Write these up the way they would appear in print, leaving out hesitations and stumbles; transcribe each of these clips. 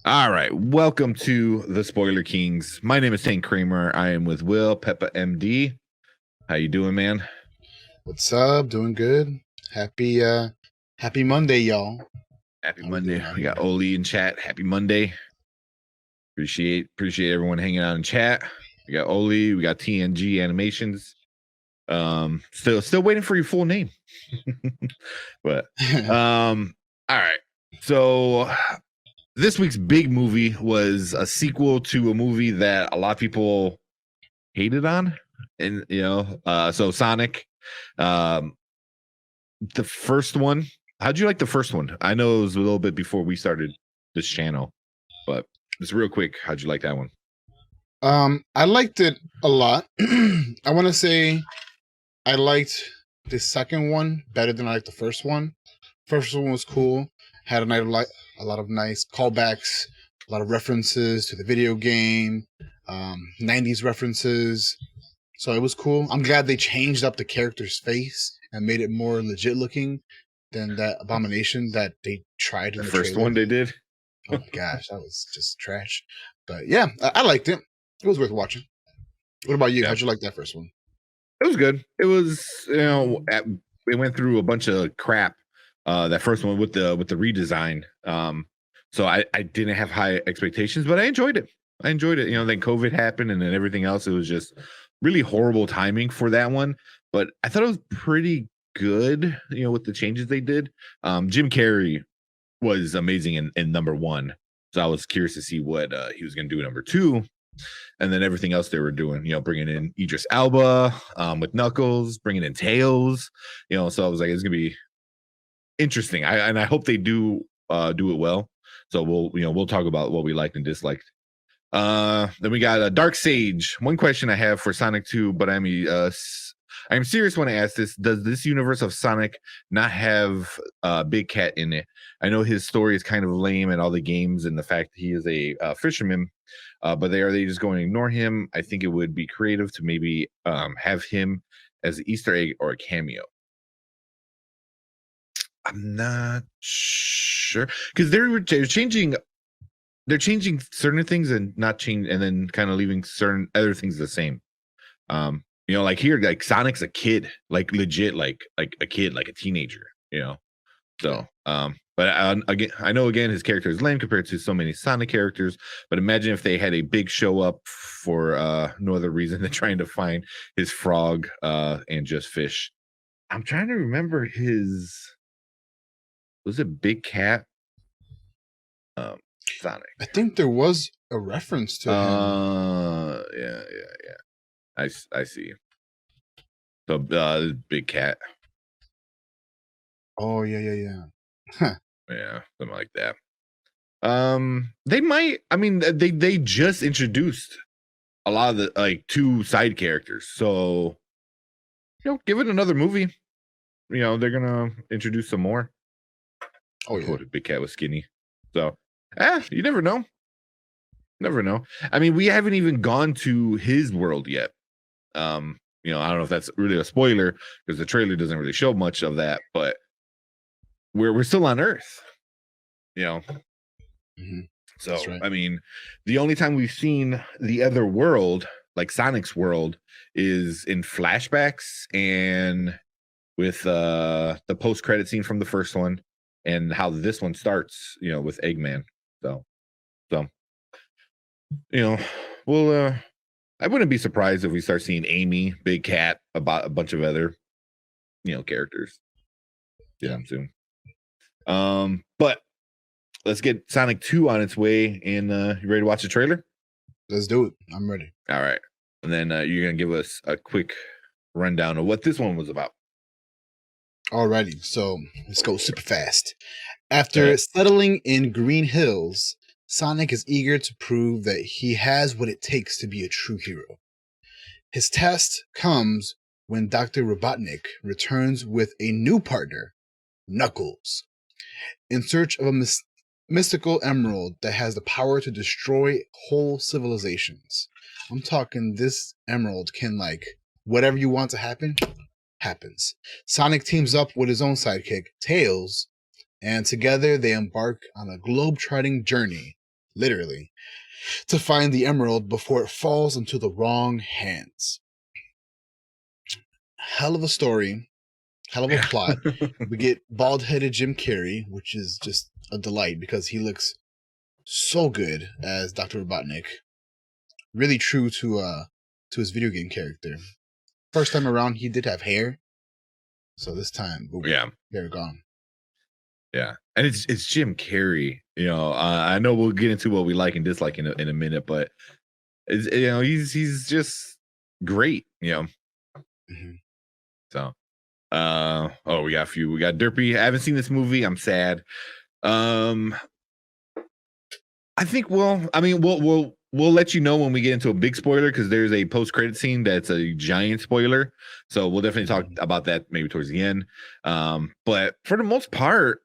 All right, welcome to the Spoiler Kings. My name is Tank Kramer. I am with Will Peppa MD. How you doing, man? What's up? Doing good. Happy Monday, y'all. Happy How we doing Monday. out We got here? Oli in chat. Happy Monday. Appreciate everyone hanging out in chat. We got Oli. We got TNG Animations. Still waiting for your full name. But all right. So this week's big movie was a sequel to a movie that a lot of people hated on, and so Sonic. Um, the first one. How'd you like the first one? I know it was a little bit before we started this channel, but just real quick, how'd you like that one? I liked it a lot. I want to say I liked the second one better than I liked the first one. First one was cool. Had a lot of nice callbacks, a lot of references to the video game, 90s references. So it was cool. I'm glad they changed up the character's face and made it more legit looking than that abomination that they tried in The the first trailer. one they did. Oh my gosh, that was just trash. But yeah, I liked it. It was worth watching. What about you? Yeah, How'd you like that first one? it was good. It was it went through a bunch of crap. That first one with the redesign. So I didn't have high expectations, but I enjoyed it. I enjoyed it. Then COVID happened, and then everything else. It was just really horrible timing for that one. But I thought it was pretty good. With the changes they did. Jim Carrey was amazing in number one. So I was curious to see what he was going to do in number two, and then everything else they were doing. Bringing in Idris Elba with Knuckles, bringing in Tails. So I was like, it's going to be interesting. I hope they do it well. So we'll talk about what we liked and disliked. Then we got a Dark Sage. One question I have for Sonic 2, but I'm serious when I ask this. Does this universe of Sonic not have Big Cat in it? I know his story is kind of lame and all the games and the fact that he is a fisherman, but are they just going to ignore him? I think it would be creative to maybe have him as an Easter egg or a cameo. I'm not sure because they're changing. They're changing certain things and not change, and then kind of leaving certain other things the same. Like here, like Sonic's a kid, like legit, like a kid, like a teenager. So, but again, I know his character is lame compared to so many Sonic characters. But imagine if they had a big show up for no other reason than trying to find his frog and just fish. I'm trying to remember his. Was it Big Cat? Sonic. I think there was a reference to him. Yeah. I see. So, Big Cat. Oh yeah. Huh. Yeah, something like that. They might. I mean, they just introduced a lot of the two side characters. So, give it another movie. They're gonna introduce some more. Oh yeah. Big Cat was skinny. So, you never know. Never know. I mean, we haven't even gone to his world yet. I don't know if that's really a spoiler because the trailer doesn't really show much of that, but we're still on Earth. Mm-hmm. So Right. I mean, the only time we've seen the other world, like Sonic's world, is in flashbacks and with the post-credit scene from the first one, and how this one starts, with Eggman. So we'll I wouldn't be surprised if we start seeing Amy, Big Cat, about a bunch of other, characters. Yeah, soon. But let's get Sonic 2 on its way. And you ready to watch the trailer? Let's do it. I'm ready. All right. And then you're gonna give us a quick rundown of what this one was about. Alrighty, so let's go super fast. After settling in Green Hills, Sonic is eager to prove that he has what it takes to be a true hero. His test comes when Dr. Robotnik returns with a new partner, Knuckles, in search of a mystical emerald that has the power to destroy whole civilizations. I'm talking this emerald can, whatever you want to happen, happens. Sonic teams up with his own sidekick, Tails, and together they embark on a globe-trotting journey literally, to find the emerald before it falls into the wrong hands. Hell of a story, hell of a Yeah. plot. We get bald-headed Jim Carrey, which is just a delight because he looks so good as Dr. Robotnik. Really true to his video game character. First time around, he did have hair, so this time, boom, Yeah. hair gone. Yeah, and it's Jim Carrey. I know we'll get into what we like and dislike in a minute, but he's just great. Mhm. So, we got a few. We got Derpy. I haven't seen this movie. I'm sad. I think we'll let you know when we get into a big spoiler because there's a post credit scene that's a giant spoiler. So we'll definitely talk about that maybe towards the end. But for the most part,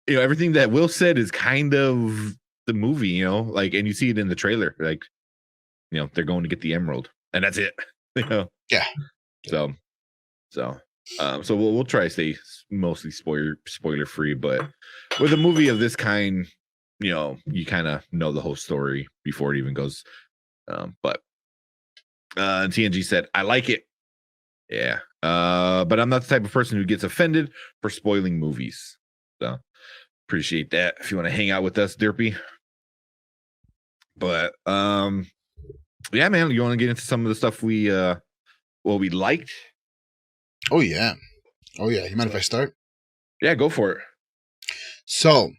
everything that Will said is kind of the movie. And you see it in the trailer. Like, they're going to get the emerald, and that's it. Yeah. So we'll try to stay mostly spoiler free, but with a movie of this kind, you kind of know the whole story before it even goes. But TNG said, I like it. Yeah. But I'm not the type of person who gets offended for spoiling movies. So appreciate that if you want to hang out with us, Derpy. But yeah, man, you want to get into some of the stuff we liked? Oh yeah. You mind if I start? Yeah, go for it. So,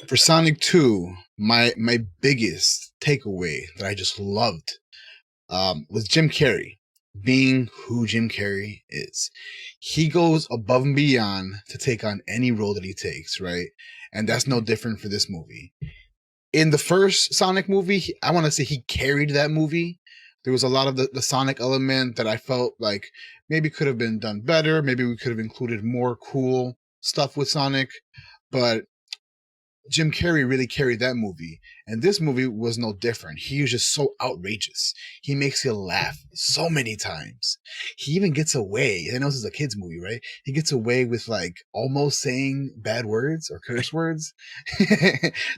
for Sonic 2, my biggest takeaway that I just loved was Jim Carrey being who Jim Carrey is. He goes above and beyond to take on any role that he takes, right? And that's no different for this movie. In the first Sonic movie, I want to say he carried that movie. There was a lot of the Sonic element that I felt like maybe could have been done better. Maybe we could have included more cool stuff with Sonic. But Jim Carrey really carried that movie. And this movie was no different. He was just so outrageous. He makes you laugh so many times. He even gets away. I know this is a kid's movie, right? He gets away with like almost saying bad words or curse words.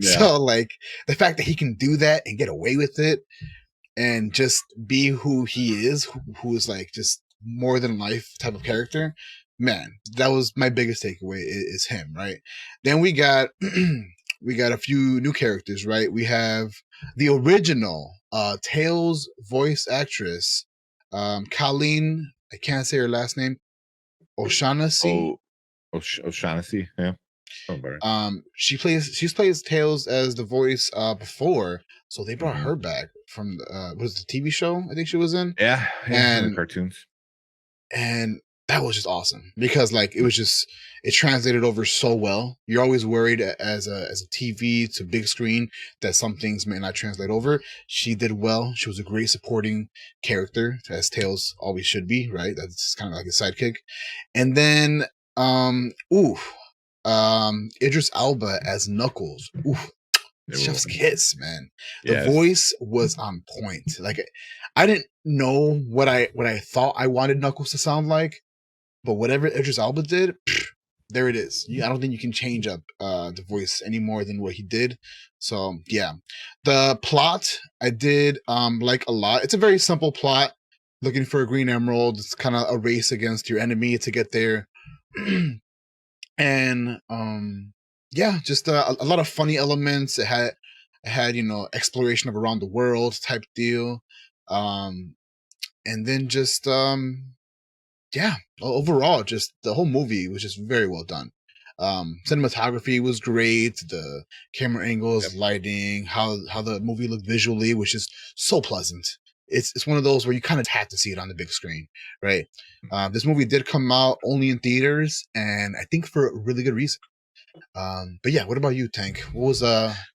So like the fact that he can do that and get away with it and just be who he is, who is like just more than life type of character, man, that was my biggest takeaway is him, right? Then we got we got a few new characters, right? We have the original Tails voice actress, Colleen, I can't say her last name, O'Shaughnessy. O'Shaughnessy, yeah. She's plays Tails as the voice before, so they brought her back from was the TV show I think she was in. Yeah, and cartoons. And that was just awesome because like it translated over so well. You're always worried as a TV to big screen that some things may not translate over. She did well. She was a great supporting character, as Tails always should be, right? That's kind of like a sidekick. And then Idris Elba as Knuckles. Chef's kiss, man. The voice was on point. Like I didn't know what I thought I wanted Knuckles to sound like, but whatever Idris Elba did, there it is. I don't think you can change up the voice any more than what he did. So yeah, the plot I did like a lot. It's a very simple plot. Looking for a green emerald. It's kind of a race against your enemy to get there. And yeah, just a lot of funny elements. It had exploration of around the world type deal, and then just yeah, overall, just the whole movie was just very well done. Cinematography was great. The camera angles, lighting, how the movie looked visually, which is so pleasant. It's one of those where you kind of have to see it on the big screen, right? This movie did come out only in theaters, and I think for a really good reason. But yeah, what about you, Tank? What was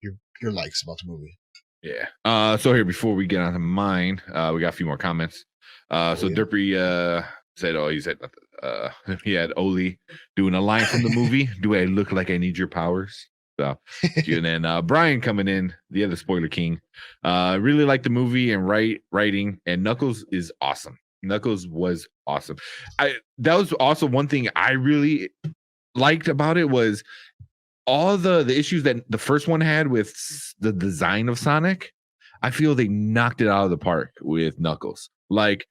your likes about the movie? Yeah. So here, before we get on to mine, we got a few more comments. Derpy said, he said he had Oli doing a line from the movie. Do I look like I need your powers? So, and then Brian coming in, the other spoiler king. Really liked the movie and writing, and Knuckles is awesome. Knuckles was awesome. That was also one thing I really liked about it was all the issues that the first one had with the design of Sonic, I feel they knocked it out of the park with Knuckles. Like,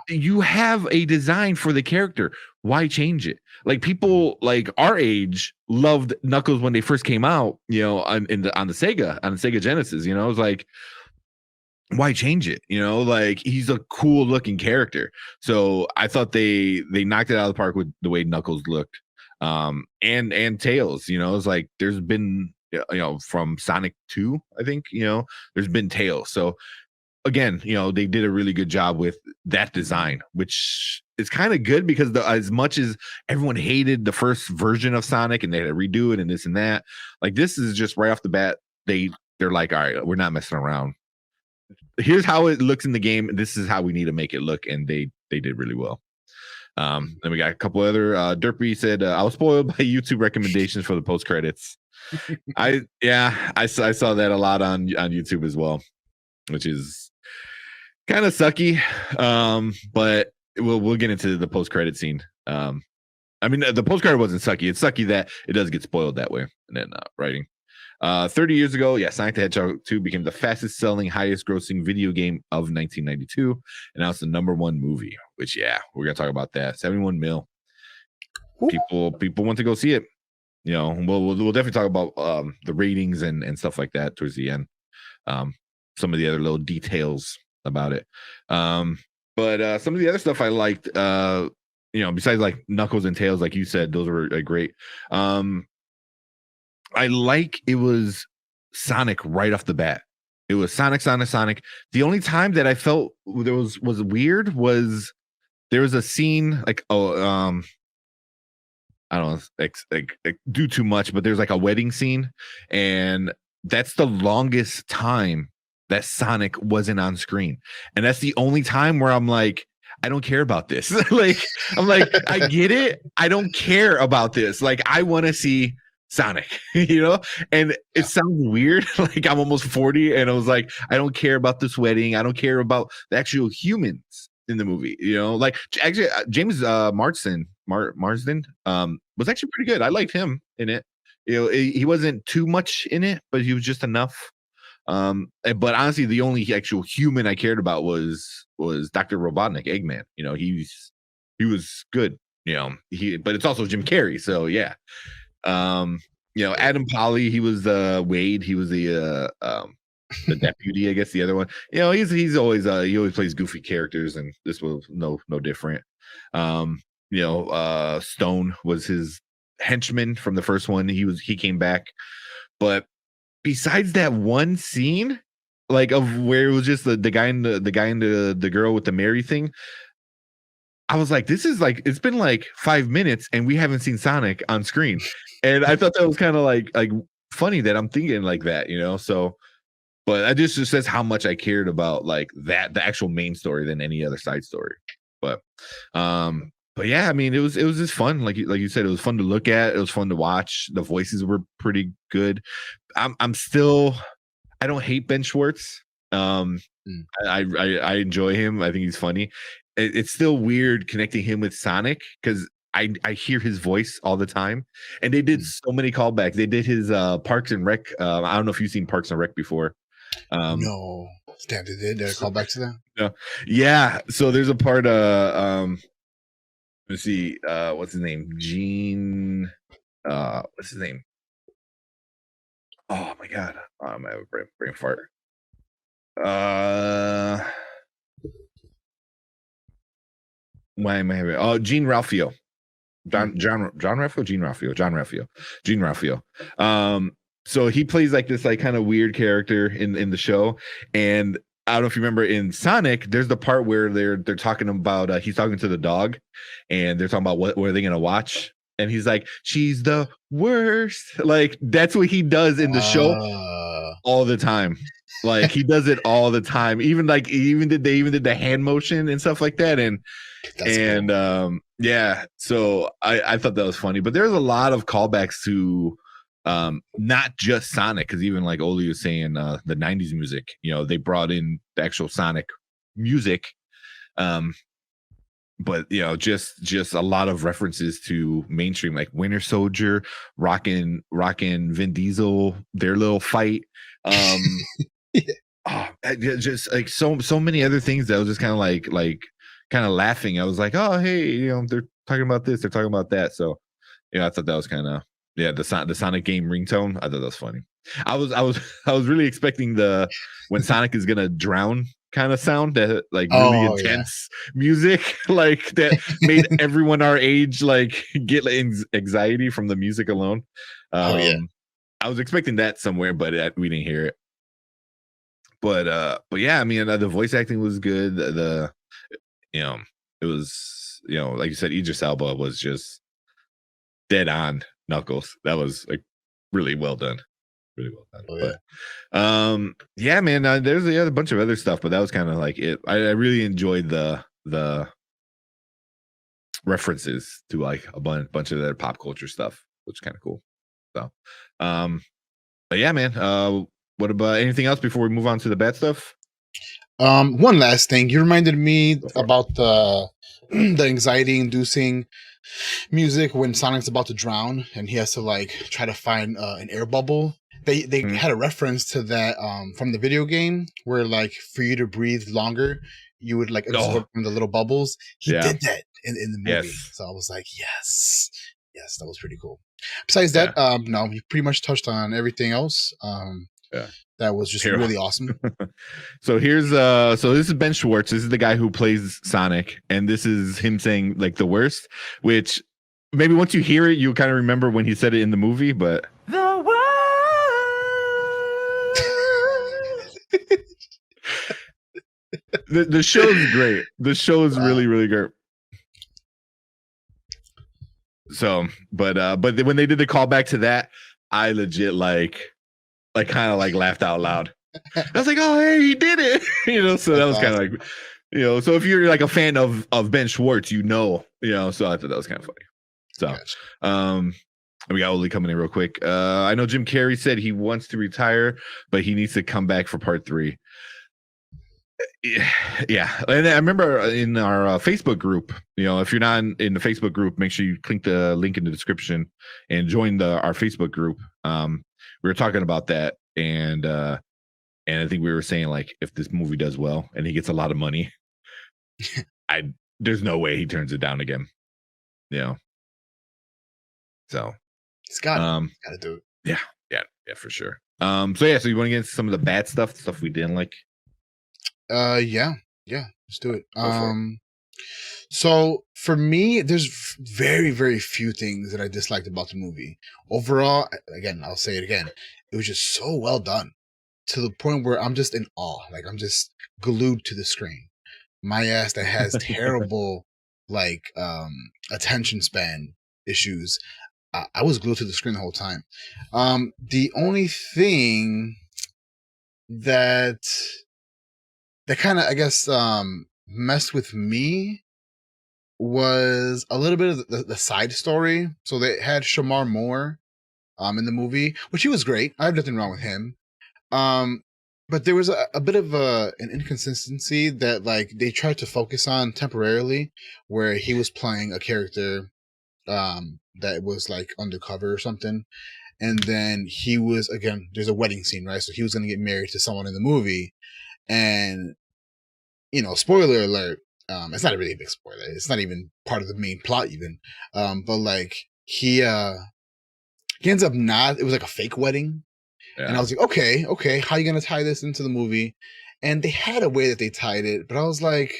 you have a design for the character. Why change it? Like, people like our age loved Knuckles when they first came out, on the Sega Genesis. It was like, why change it? Like, he's a cool looking character. So I thought they knocked it out of the park with the way Knuckles looked. And Tails, it's like there's been from Sonic 2, I think, there's been Tails. So again, they did a really good job with that design, which is kind of good because as much as everyone hated the first version of Sonic and they had to redo it and this and that, like, this is just right off the bat, they're like, all right, we're not messing around. Here's how it looks in the game. This is how we need to make it look, and they did really well. Then we got a couple other. Derpy said, I was spoiled by YouTube recommendations for the post credits. I saw that a lot on YouTube as well, which is kind of sucky. But we'll get into the post credit scene. I mean, the post credit wasn't sucky. It's sucky that it does get spoiled that way. And then writing. 30 years ago, Sonic the Hedgehog 2 became the fastest selling, highest grossing video game of 1992. And now it's the #1 movie, which, we're going to talk about that. 71 mil. People want to go see it. We'll definitely talk about the ratings and stuff like that towards the end. Some of the other little details about it. But some of the other stuff I liked, besides like Knuckles and Tails, like you said, those were great. I like it was Sonic right off the bat. It was Sonic. The only time that I felt there was weird was there was a scene like, I don't know, do too much, but there's like a wedding scene, and that's the longest time that Sonic wasn't on screen, and that's the only time where I'm like, I don't care about this. Like, I'm like, I get it, I don't care about this. Like, I want to see Sonic, and it sounds weird. Like, I'm almost 40, and I was like, I don't care about this wedding. I don't care about the actual humans in the movie. Like, actually, James Marsden was actually pretty good. I liked him in it. He wasn't too much in it, but he was just enough. But honestly, the only actual human I cared about was Dr. Robotnik, Eggman. He was good. But it's also Jim Carrey, so yeah. Adam Polly, he was Wade. He was the deputy, I guess, the other one. He's always he always plays goofy characters, and this was no different. Stone was his henchman from the first one. He came back, but besides that one scene, like, of where it was just the guy and the girl with the Mary thing, I was like, this is like, it's been like 5 minutes and we haven't seen Sonic on screen. And I thought that was kind of like funny that I'm thinking like that, so, but I just says how much I cared about like that, the actual main story, than any other side story. But yeah, I mean, it was just fun. Like you said, it was fun to look at. It was fun to watch. The voices were pretty good. I'm still, I don't hate Ben Schwartz. I enjoy him. I think he's funny. It's still weird connecting him with Sonic because I hear his voice all the time, and they did so many callbacks. They did his Parks and Rec. I don't know if you've seen Parks and Rec before. No, damn, did they call back to that? No, yeah. So there's a part. Let's see. What's his name? Gene. What's his name? Oh my god. I have a brain fart. Why am I having? Oh, Gene Ralphio. John Ralphio. So he plays like this like kind of weird character in the show, and I don't know if you remember in Sonic, there's the part where they're talking about he's talking to the dog, and they're talking about what are they gonna watch, and he's like, she's the worst. Like, that's what he does in the show all the time. Like, he does it all the time. They even did the hand motion and stuff like that, and cool. Yeah. So I thought that was funny, but there's a lot of callbacks to not just Sonic, because even like Oli was saying, the 90s music, they brought in the actual Sonic music. but just a lot of references to mainstream, like Winter Soldier, rockin' Vin Diesel, their little fight. Yeah. Just like so many other things that was just kind of like kind of laughing. I was like, oh hey, they're talking about this, they're talking about that. So I thought that was kind of the Sonic game ringtone. I thought that was funny. I was really expecting the when Sonic is gonna drown kind of sound, that like really Oh yeah. intense music like that made everyone our age like get like, anxiety from the music alone. Oh yeah. I was expecting that somewhere, but we didn't hear it. But yeah, I mean, the voice acting was good. You know it was, like you said, Idris Elba was just dead on Knuckles. That was like really well done. Really well done. Oh yeah. Yeah, man, there's a bunch of other stuff, but that was kind of like it. I really enjoyed the references to like a bunch of their pop culture stuff, which is kind of cool. So but yeah, man, what about anything else before we move on to the bad stuff? One last thing. You reminded me Go for it. about the the anxiety inducing music when Sonic's about to drown and he has to like try to find an air bubble. They Mhm. had a reference to that from the video game where like for you to breathe longer, you would like absorb Oh from the little bubbles. He yeah, did that in the movie. yes, So I was like, yes. Yes, that was pretty cool. Besides yeah, that, no, you pretty much touched on everything else. yeah. That was just Hero. really awesome. So so this is Ben Schwartz. This is the guy who plays Sonic, and this is him saying like the worst, which maybe once you hear it, you kind of remember when he said it in the movie, but The world. the show's great. The show is Wow. really, really great. So, but when they did the callback to that, I legit like kind of like laughed out loud. I was like, oh hey, he did it. So that That's was kind of awesome. like, so if you're like a fan of Ben Schwartz, so I thought that was kind of funny. So Gotcha. we got Oli coming in real quick. I know Jim Carrey said he wants to retire, but he needs to come back for part 3. Yeah, and I remember in our Facebook group, if you're not in the Facebook group, make sure you click the link in the description and join our Facebook group. We were talking about that, and I think we were saying like if this movie does well and he gets a lot of money, I there's no way he turns it down again. You know, so He's got it. um, Got to do it. yeah, yeah, for sure. So yeah, so you want to get into some of the bad stuff we didn't like? Yeah, yeah. Let's do it. Go for it. So for me, there's very, very few things that I disliked about the movie. Overall, again, I'll say it again. It was just so well done to the point where I'm just in awe. Like I'm just glued to the screen. My ass that has terrible like attention span issues. I was glued to the screen the whole time. The only thing that kind of I guess messed with me was a little bit of the side story. So they had Shamar Moore in the movie, which he was great. I have nothing wrong with him. Um, but there was a bit of an inconsistency that like they tried to focus on temporarily, where he was playing a character that was like undercover or something, and then he was again. There's a wedding scene, right? So he was going to get married to someone in the movie, and spoiler alert. It's not a really big spoiler. It's not even part of the main plot, even. But like he ends up not. It was like a fake wedding, and I Yeah, was like, okay, how you gonna tie this into the movie? And they had a way that they tied it, but I was like,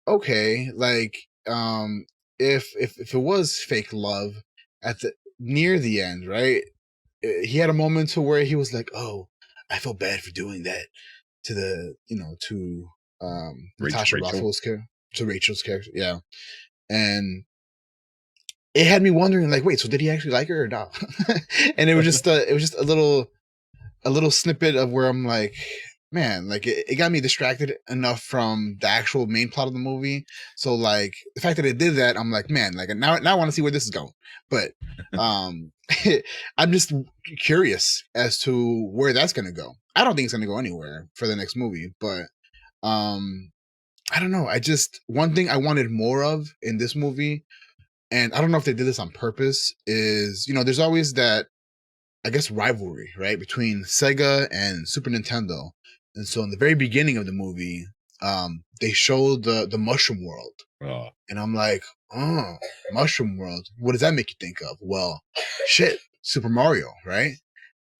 okay, like if it was fake love at the near the end, right? He had a moment to where he was like, oh, I feel bad for doing that to the to Natasha Rachel. Rothwell's character, to Rachel's character, yeah. And it had me wondering, like, wait, so did he actually like her or not? And it was just a little snippet of where I'm like, man, like it got me distracted enough from the actual main plot of the movie. So like the fact that it did that, I'm like, man, like now I want to see where this is going. But um I'm just curious as to where that's gonna go. I don't think it's gonna go anywhere for the next movie, but um I don't know. I just one thing I wanted more of in this movie, and I don't know if they did this on purpose, is there's always that, I guess, rivalry, right, between Sega and Super Nintendo. And so in the very beginning of the movie, they showed the Mushroom World. Oh. And I'm like, oh, Mushroom World. What does that make you think of? Well, shit, Super Mario, right?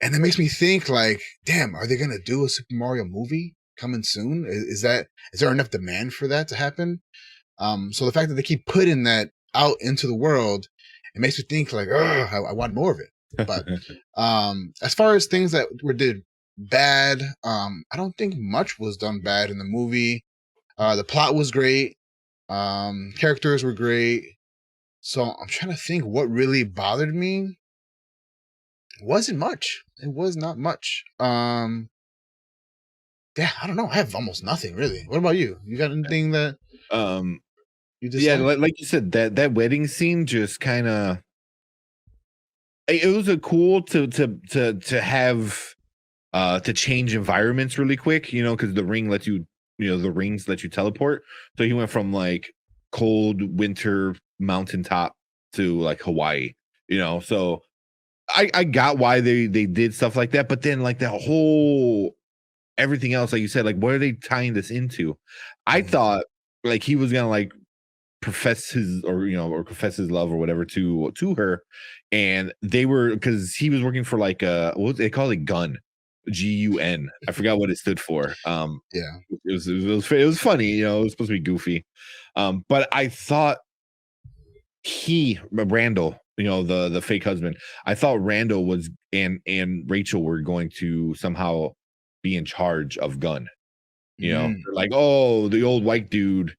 And it makes me think like, damn, are they gonna do a Super Mario movie coming soon? Is there enough demand for that to happen? So the fact that they keep putting that out into the world, it makes me think like, oh, I want more of it. But as far as things that were did bad, I don't think much was done bad in the movie. The plot was great. Characters were great. So I'm trying to think what really bothered me. Wasn't much. It was not much. Yeah, I don't know. I have almost nothing really. What about you? You got anything that um, you yeah, dislike? like you said, that wedding scene just kind of it was a cool to have to change environments really quick, because the ring lets you, the rings let you teleport. So he went from like cold winter mountaintop to like Hawaii, So I got why they did stuff like that, but then like the whole everything else, like you said, like what are they tying this into? I Mhm. thought like he was gonna like profess his or confess his love or whatever to her, and they were because he was working for like what was they call it, gun, GUN. I forgot what it stood for. Yeah. It was funny, it was supposed to be goofy, but I thought Randall, the fake husband, I thought Randall was and Rachel were going to somehow be in charge of gun. Mm. They're like, oh, the old white dude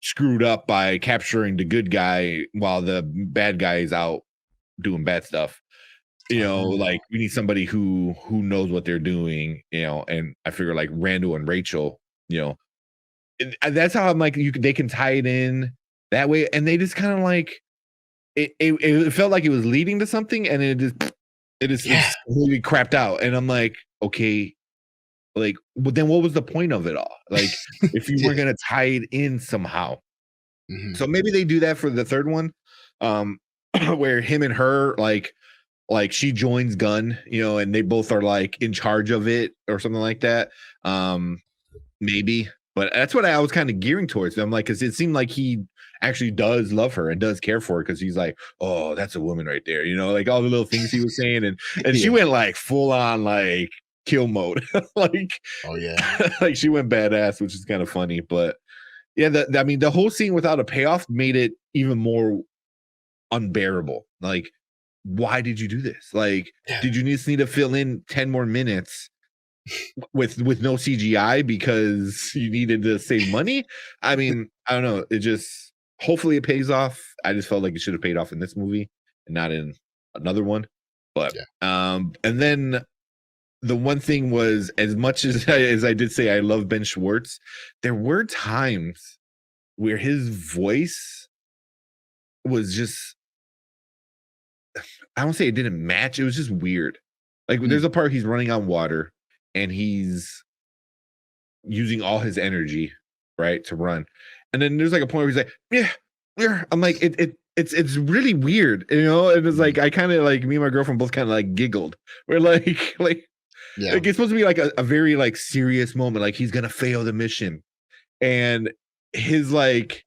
screwed up by capturing the good guy while the bad guy is out doing bad stuff. Oh, Like we need somebody who knows what they're doing, and I figure like Randall and Rachel, and that's how I'm like they can tie it in that way, and they just kind of like it felt like it was leading to something, and yeah. it's really crapped out, and I'm like, okay, like, well, then what was the point of it all? Like, if you were Yeah. gonna tie it in somehow. Mhm. So maybe they do that for the third one, um, where him and her like she joins Gun, and they both are like in charge of it or something like that. Um, Maybe, but that's what I was kind of gearing towards. I'm like, because it seemed like he actually does love her and does care for her because he's like, oh, that's a woman right there, like all the little things he was saying, and she Yeah. went like full on like kill mode, like Oh yeah. like she went badass, which is kind of funny, but yeah, I mean, the whole scene without a payoff made it even more unbearable. Like, why did you do this? Like, Yeah. did you just need to fill in 10 more minutes with no CGI because you needed to save money? I mean, I don't know. It just hopefully it pays off. I just felt like it should have paid off in this movie and not in another one. But Yeah. and then the one thing was, as much as I did say I love Ben Schwartz, there were times where his voice was just, I don't say it didn't match, it was just weird. Like there's Mm. a part he's running on water and he's using all his energy, right, to run. And then there's like a point where he's like, yeah, yeah. I'm like, it's really weird, and it's Mhm. like I kind of like me and my girlfriend both kind of like giggled. We're like Yeah. like it's supposed to be like a very like serious moment, like he's gonna fail the mission. And his like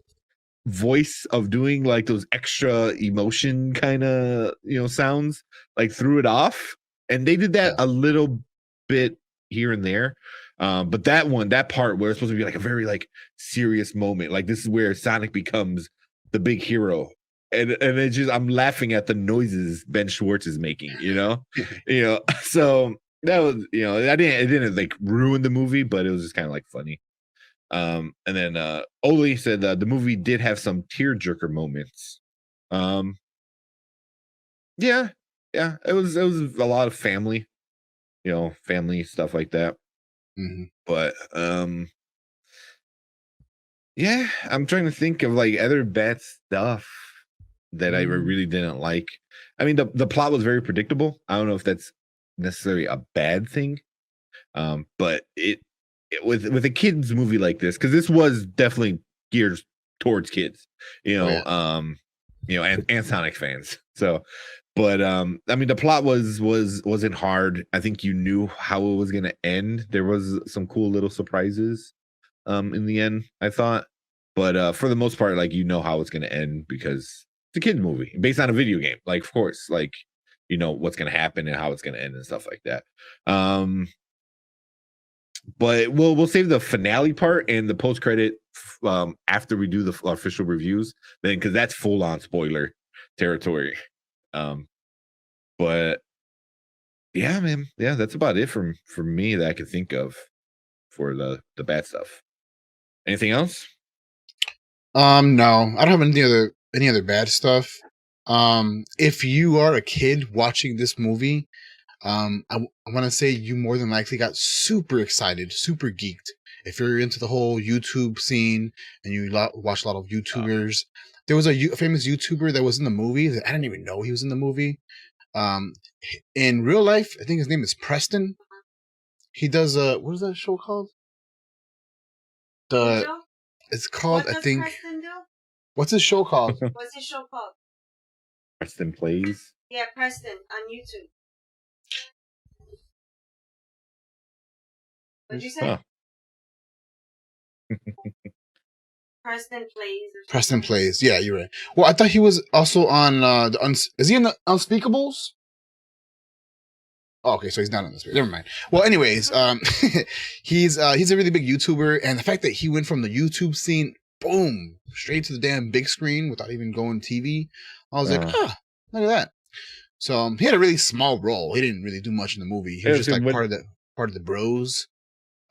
voice of doing like those extra emotion kind of sounds like threw it off, and they did that Yeah. a little bit here and there, but that part where it's supposed to be like a very like serious moment, like this is where Sonic becomes the big hero, and it's just I'm laughing at the noises Ben Schwartz is making, so that was, it didn't like ruin the movie, but it was just kind of like funny. And then Oli said the movie did have some tearjerker moments. Um, yeah, yeah, it was a lot of family, family stuff like that. Mhm. But yeah, I'm trying to think of like other bad stuff that I Mm. really didn't like. I mean, the plot was very predictable. I don't know if that's necessarily a bad thing, but with a kids movie like this, because this was definitely geared towards kids, Oh yeah. and Sonic fans. So, but I mean, the plot wasn't hard. I think you knew how it was gonna end. There was some cool little surprises in the end, I thought. But for the most part, like, you know how it's gonna end because it's a kid movie based on a video game. Like, of course, like, you know what's gonna happen and how it's gonna end and stuff like that. But we'll save the finale part and the post credit after we do the official reviews, then, because that's full on spoiler territory. But yeah, man, yeah, that's about it from me that I can think of for the bad stuff. Anything else? No, I don't have any other bad stuff. If you are a kid watching this movie, I want to say you more than likely got super excited, super geeked. If you're into the whole YouTube scene and you watch a lot of YouTubers, there was a famous YouTuber that was in the movie that I didn't even know he was in the movie. Um, in real life, I think his name is Preston. He does what is that show called? The Show? It's called, What I does think. Preston do? What's his show called? What's his show called? Preston Plays. Yeah, Preston on YouTube. What'd you say? Huh. Preston Plays. Or Preston Plays. Yeah, you're right. Well, I thought he was also on is he in the Unspeakables? Oh, okay, so he's not on this. Never mind. Well, anyways, he's a really big YouTuber, and the fact that he went from the YouTube scene, boom, straight to the damn big screen without even going TV, I was like, look at that. So he had a really small role. He didn't really do much in the movie. He was just like part of the bros.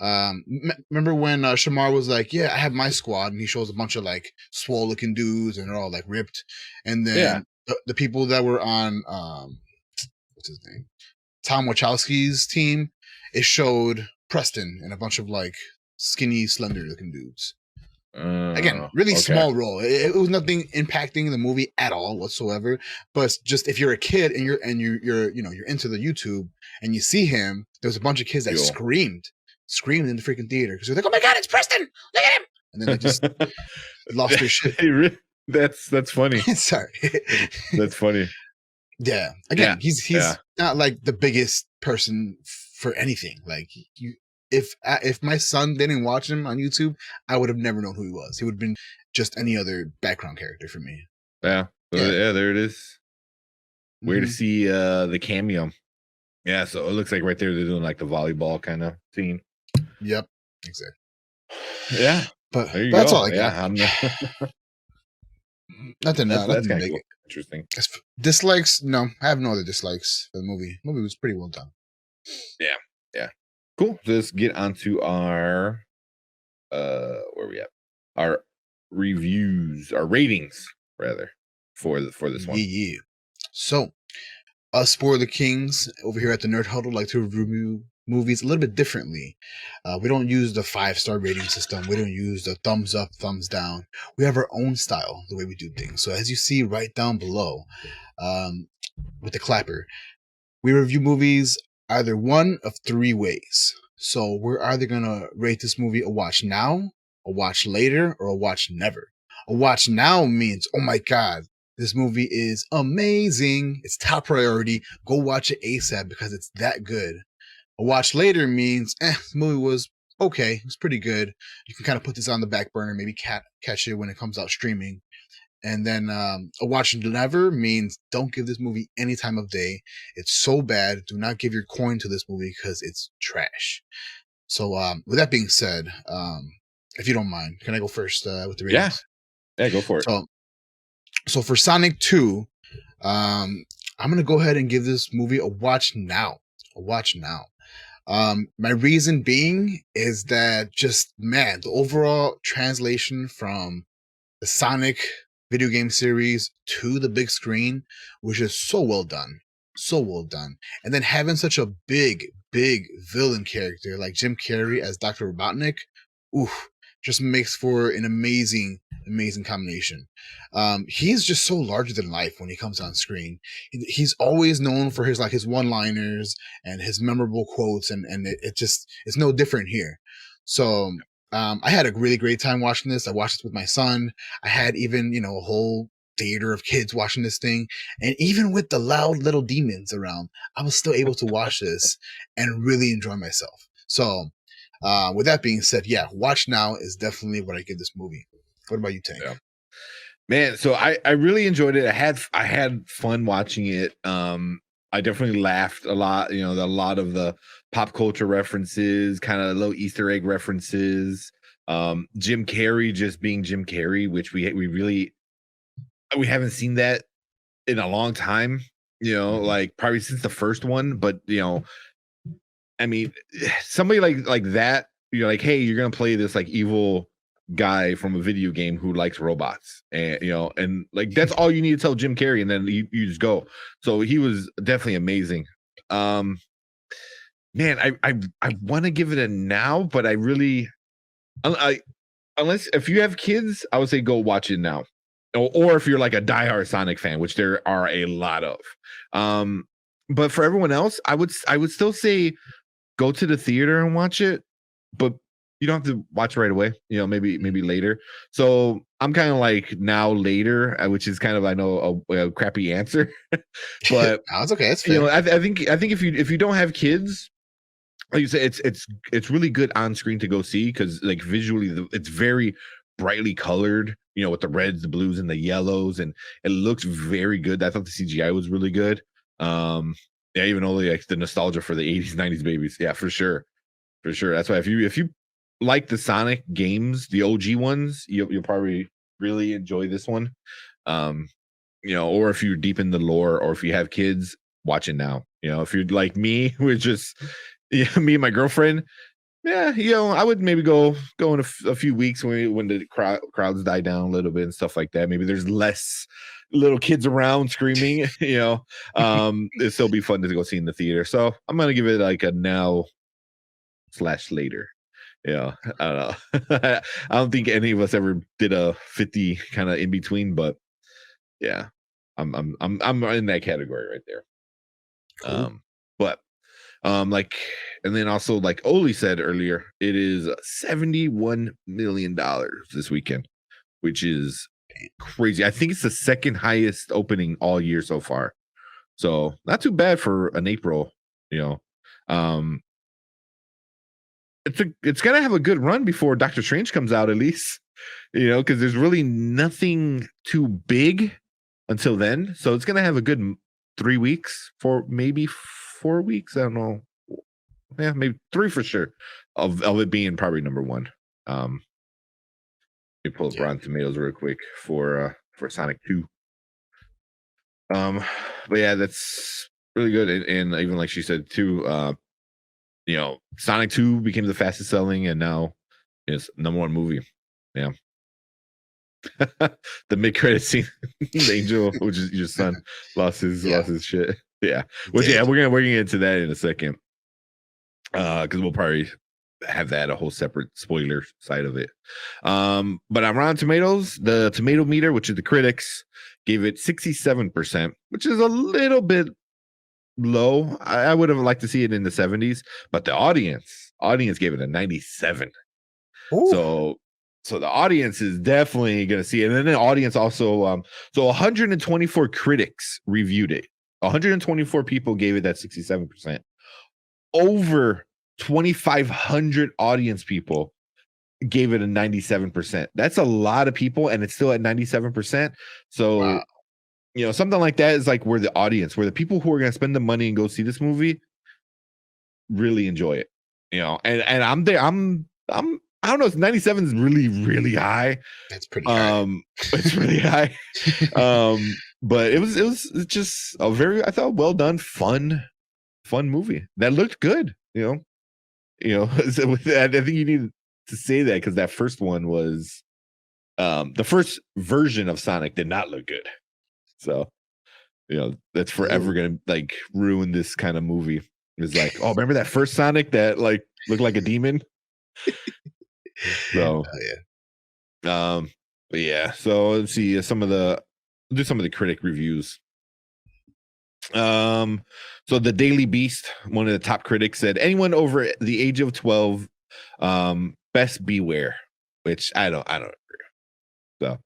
Remember when Shamar was like, "Yeah, I have my squad," and he shows a bunch of like swole looking dudes, and they're all like ripped, and then the people that were on what's his name, Tom Wachowski's team, it showed Preston and a bunch of like skinny, slender looking dudes. Again, really small role. It was nothing impacting the movie at all whatsoever. But just if you're a kid and you're into the YouTube and you see him, there was a bunch of kids that screamed in the freaking theater because they're like, "Oh my god, it's Preston! Look at him!" And then they just lost their shit. That's funny. Sorry, that's funny. Yeah. Again, he's not like the biggest person for anything. Like if my son didn't watch him on YouTube, I would have never known who he was. He would have been just any other background character for me. Yeah. There it is. Where to see the cameo. Yeah, so it looks like right there they're doing like the volleyball kind of scene. Yep, exactly. Yeah, but that's all I got. Nothing that's big. Cool. Interesting. Dislikes? No, I have no other dislikes for the movie. The movie was pretty well done. Yeah. Cool. So let's get on to our where we at? Our reviews, our ratings rather for this one. Yeah. So us for the Kings over here at the Nerd Huddle like to review movies a little bit differently. We don't use the 5-star rating system. We don't use the thumbs up, thumbs down. We have our own style, the way we do things. So as you see right down below, with the clapper, we review movies either one of 3 ways. So we're either gonna rate this movie a watch now, a watch later, or a watch never. A watch now means, oh my god, this movie is amazing. It's top priority. Go watch it ASAP because it's that good. A watch later means, the movie was okay. It was pretty good. You can kind of put this on the back burner, maybe catch it when it comes out streaming. And then a watch never means don't give this movie any time of day. It's so bad. Do not give your coin to this movie because it's trash. So with that being said, if you don't mind, can I go first with the ratings? Yeah, go for it. So for Sonic 2, I'm going to go ahead and give this movie a watch now. My reason being is that the overall translation from the Sonic video game series to the big screen was just so well done. And then having such a big villain character like Jim Carrey as Dr. Robotnik, just makes for an amazing combination. He's just so larger than life when he comes on screen. He's always known for his one-liners and his memorable quotes, and it's no different here. So I had a really great time watching this. I watched this with my son. I had even, a whole theater of kids watching this thing. And even with the loud little demons around, I was still able to watch this and really enjoy myself. So with that being said, yeah, watch now is definitely what I give this movie. What about you, Tank? Yeah. Man, so I really enjoyed it. I had fun watching it. I definitely laughed a lot. A lot of the pop culture references, kind of little Easter egg references. Jim Carrey just being Jim Carrey, which we haven't seen that in a long time. Like probably since the first one. But I mean, somebody like that. You're like, hey, you're gonna play this like evil guy from a video game who likes robots, and and like that's all you need to tell Jim Carrey, and then you just go. So he was definitely amazing. Man, I want to give it a now, but unless if you have kids, I would say go watch it now, or if you're like a diehard Sonic fan, which there are a lot of. But for everyone else, I would still say go to the theater and watch it, but you don't have to watch right away. Maybe later. So I'm kind of like now later, which is kind of I know a crappy answer, but That's okay. It's fair. I think if you don't have kids, like you say, it's really good on screen to go see because like visually it's very brightly colored. With the reds, the blues, and the yellows, and it looks very good. I thought the CGI was really good. Yeah, even only like the nostalgia for the 80s, 90s babies. Yeah, for sure. That's why if you like the Sonic games, the OG ones, you'll probably really enjoy this one. Or if you're deep in the lore, or if you have kids, watch it now. If you're like me, which just me and my girlfriend, yeah, I would maybe go in a few weeks when the crowds die down a little bit and stuff like that. Maybe there's less little kids around screaming. It'll still be fun to go see in the theater. So I'm gonna give it like a now/later. I don't know. I don't think any of us ever did a 50 kind of in between, but yeah, I'm in that category right there. Cool. But like, and then also like Oli said earlier, it is $71 million this weekend, which is crazy. I think it's the second highest opening all year so far. So not too bad for an April, um, it's gonna have a good run before Doctor Strange comes out, at least, because there's really nothing too big until then. So it's gonna have a good 3 weeks, maybe 4 weeks. I don't know. Yeah, maybe 3 for sure of it being probably number one. Let me pull up Rotten Tomatoes real quick for Sonic 2. But yeah, that's really good. And even like she said too, Sonic 2 became the fastest selling, and now it's number one movie. Yeah. The mid-credit scene, the angel, which is your son, lost his shit. Yeah. Which we're gonna get into that in a second. Because we'll probably have that a whole separate spoiler side of it. But on Rotten Tomatoes, the Tomatometer, which is the critics, gave it 67%, which is a little bit low. I would have liked to see it in the 70s, but the audience gave it a 97. Ooh. So the audience is definitely going to see it. And then the audience also, so 124 critics reviewed it. 124 people gave it that 67%. Over 2,500 audience people gave it a 97%. That's a lot of people, and it's still at 97%. So, wow. Something like that is like where the people who are going to spend the money and go see this movie really enjoy it. And I'm there. I don't know. 97 is really, really high. That's pretty high. It's really high. But it was just a very, I thought, well done, fun movie that looked good. So I think you need to say that because that first one was the first version of Sonic did not look good. So that's forever gonna like ruin this kind of movie. It's like, oh, remember that first Sonic that like looked like a demon? So but yeah, so let's see some of the critic reviews. So the Daily Beast, one of the top critics, said anyone over the age of 12 Best Beware, which I don't agree. So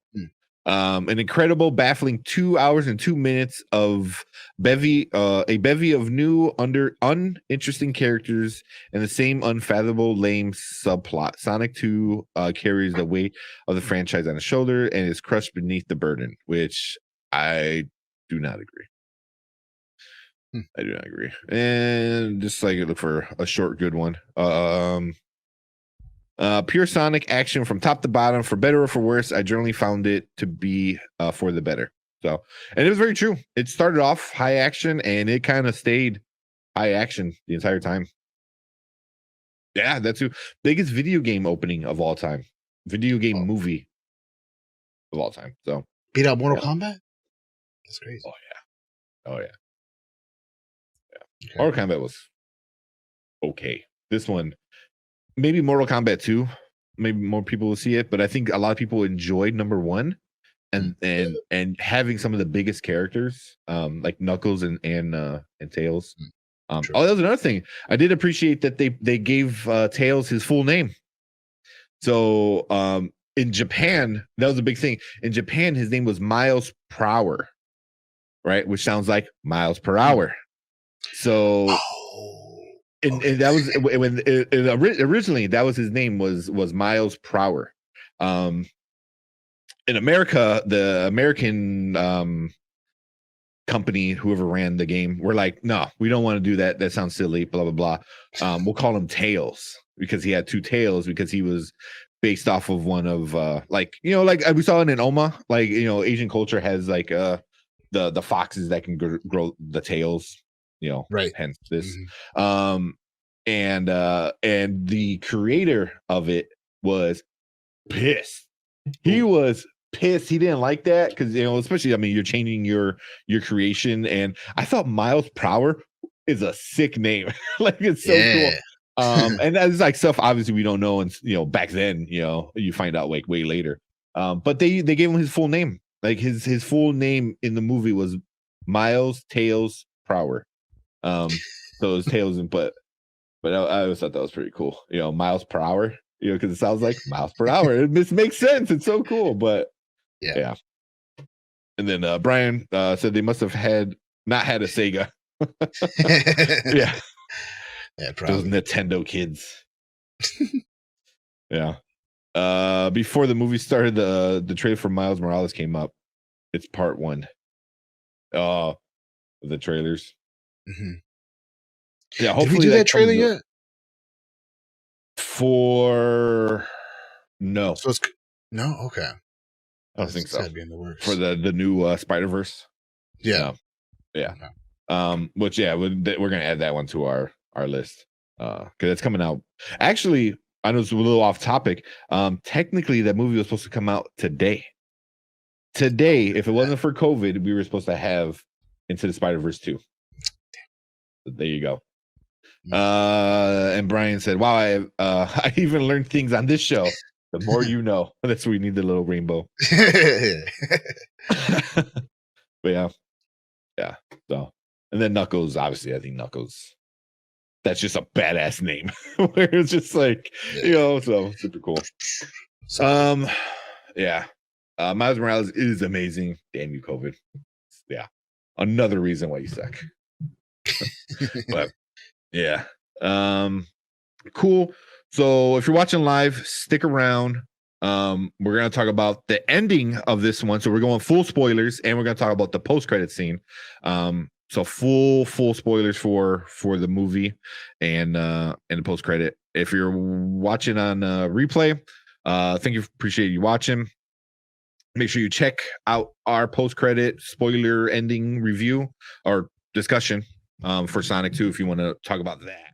Hmm. an incredible, baffling 2 hours and 2 minutes of a bevy of new, uninteresting characters and the same unfathomable, lame subplot. Sonic 2 carries the weight of the franchise on his shoulder and is crushed beneath the burden, which I do not agree. I do not agree. And just like look for a short, good one. Pure Sonic action from top to bottom, for better or for worse. I generally found it to be for the better. So, and it was very true. It started off high action and it kind of stayed high action the entire time. Yeah, that's who biggest video game opening of all time, video game movie of all time. So beat out Mortal Kombat. That's crazy. Oh yeah. Okay. Mortal Kombat was okay. This one, maybe Mortal Kombat 2, maybe more people will see it, but I think a lot of people enjoyed number 1 and having some of the biggest characters, like Knuckles and Tails. Oh, that was another thing. I did appreciate that they gave Tails his full name. So in Japan, that was a big thing. In Japan, his name was Miles per hour, right? Which sounds like miles per hour. So and that was when originally that was his name was Miles per hour. In America, the American company, whoever ran the game, were like, no, we don't want to do that. That sounds silly, blah, blah, blah. We'll call him Tails because he had 2 tails, because he was based off of one of like we saw in Oma, like, Asian culture has like the foxes that can grow the tails, right. Hence this. And the creator of it was pissed. He was pissed. He didn't like that because, especially, I mean, you're changing your creation, and I thought Miles per hour is a sick name. Like, it's so cool. And that's like stuff obviously we don't know, and back then, you find out like way later. But they gave him his full name. Like his full name in the movie was Miles Tails per hour. So it was Tails, but I always thought that was pretty cool. Miles per hour. Because it sounds like miles per hour. This makes sense. It's so cool. But yeah. And then Brian said they must have not had a Sega. Yeah. Yeah, probably. Those Nintendo kids. Yeah. Before the movie started, the trailer for Miles Morales came up. It's part 1. The trailers. Mm-hmm. Yeah, hopefully did we do that trailer yet? For no. So no, okay. I don't think so. Be in the works. For the new Spider-Verse. Yeah. Yeah. Okay. Which we're gonna add that one to our list. Because it's coming out. Actually, I know it's a little off topic. Technically that movie was supposed to come out today. If it wasn't for COVID, we were supposed to have Into the Spider-Verse 2. So there you go. And Brian said, wow, I even learned things on this show. The more you know. That's why we need the little rainbow. But yeah. So, and then Knuckles, obviously, I think Knuckles, that's just a badass name. Where it's just like, so super cool. Yeah. Miles Morales is amazing. Damn you, COVID. Yeah. Another reason why you suck. But yeah. Cool. So if you're watching live, stick around. We're going to talk about the ending of this one. So we're going full spoilers, and we're going to talk about the post-credit scene. So full spoilers for the movie and the post-credit. If you're watching on replay, thank you. Appreciate you watching. Make sure you check out our post-credit spoiler ending review or discussion for Sonic 2 if you want to talk about that.